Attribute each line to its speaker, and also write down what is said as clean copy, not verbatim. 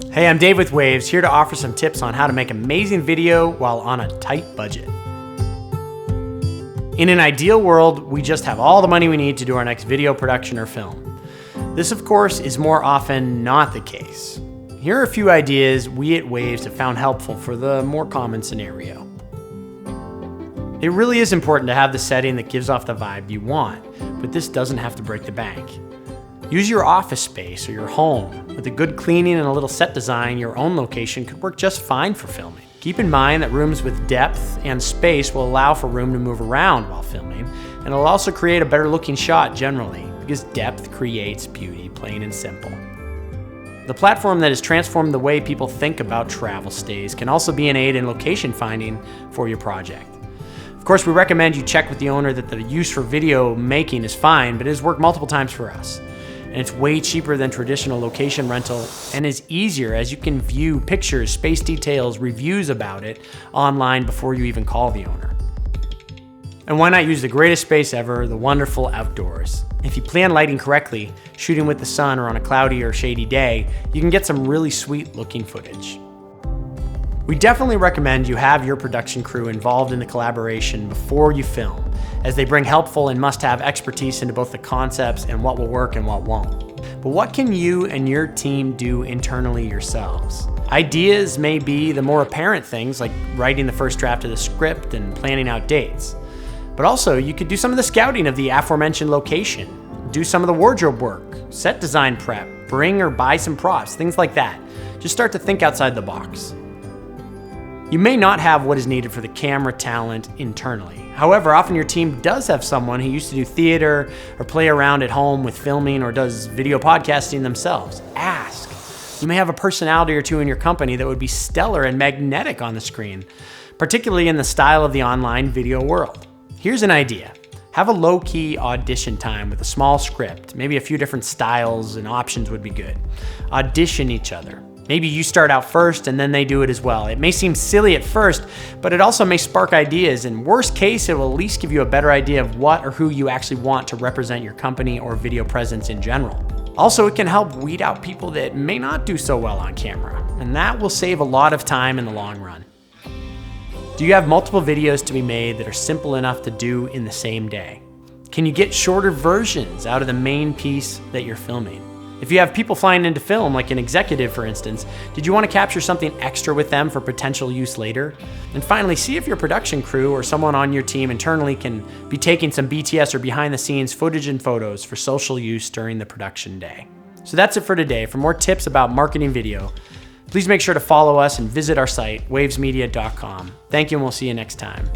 Speaker 1: Hey, I'm Dave with Waves, here to offer some tips on how to make amazing video while on a tight budget. In an ideal world, we just have all the money we need to do our next video production or film. This, of course, is more often not the case. Here are a few ideas we at Waves have found helpful for the more common scenario. It really is important to have the setting that gives off the vibe you want, but this doesn't have to break the bank. Use your office space or your home. With a good cleaning and a little set design, your own location could work just fine for filming. Keep in mind that rooms with depth and space will allow for room to move around while filming, and it'll also create a better looking shot generally, because depth creates beauty, plain and simple. The platform that has transformed the way people think about travel stays can also be an aid in location finding for your project. Of course, we recommend you check with the owner that the use for video making is fine, but it has worked multiple times for us. And it's way cheaper than traditional location rental and is easier as you can view pictures, space details, reviews about it online before you even call the owner. And why not use the greatest space ever, the wonderful outdoors? If you plan lighting correctly, shooting with the sun or on a cloudy or shady day, you can get some really sweet looking footage. We definitely recommend you have your production crew involved in the collaboration before you film, as they bring helpful and must-have expertise into both the concepts and what will work and what won't. But what can you and your team do internally yourselves? Ideas may be the more apparent things like writing the first draft of the script and planning out dates. But also, you could do some of the scouting of the aforementioned location, do some of the wardrobe work, set design prep, bring or buy some props, things like that. Just start to think outside the box. You may not have what is needed for the camera talent internally. However, often your team does have someone who used to do theater or play around at home with filming or does video podcasting themselves. Ask. You may have a personality or two in your company that would be stellar and magnetic on the screen, particularly in the style of the online video world. Here's an idea. Have a low-key audition time with a small script. Maybe a few different styles and options would be good. Audition each other. Maybe you start out first and then they do it as well. It may seem silly at first, but it also may spark ideas. In worst case, it will at least give you a better idea of what or who you actually want to represent your company or video presence in general. Also, it can help weed out people that may not do so well on camera, and that will save a lot of time in the long run. Do you have multiple videos to be made that are simple enough to do in the same day? Can you get shorter versions out of the main piece that you're filming? If you have people flying in to film, like an executive for instance, did you want to capture something extra with them for potential use later? And finally, see if your production crew or someone on your team internally can be taking some BTS or behind the scenes footage and photos for social use during the production day. So that's it for today. For more tips about marketing video, please make sure to follow us and visit our site, wavesmedia.com. Thank you, and we'll see you next time.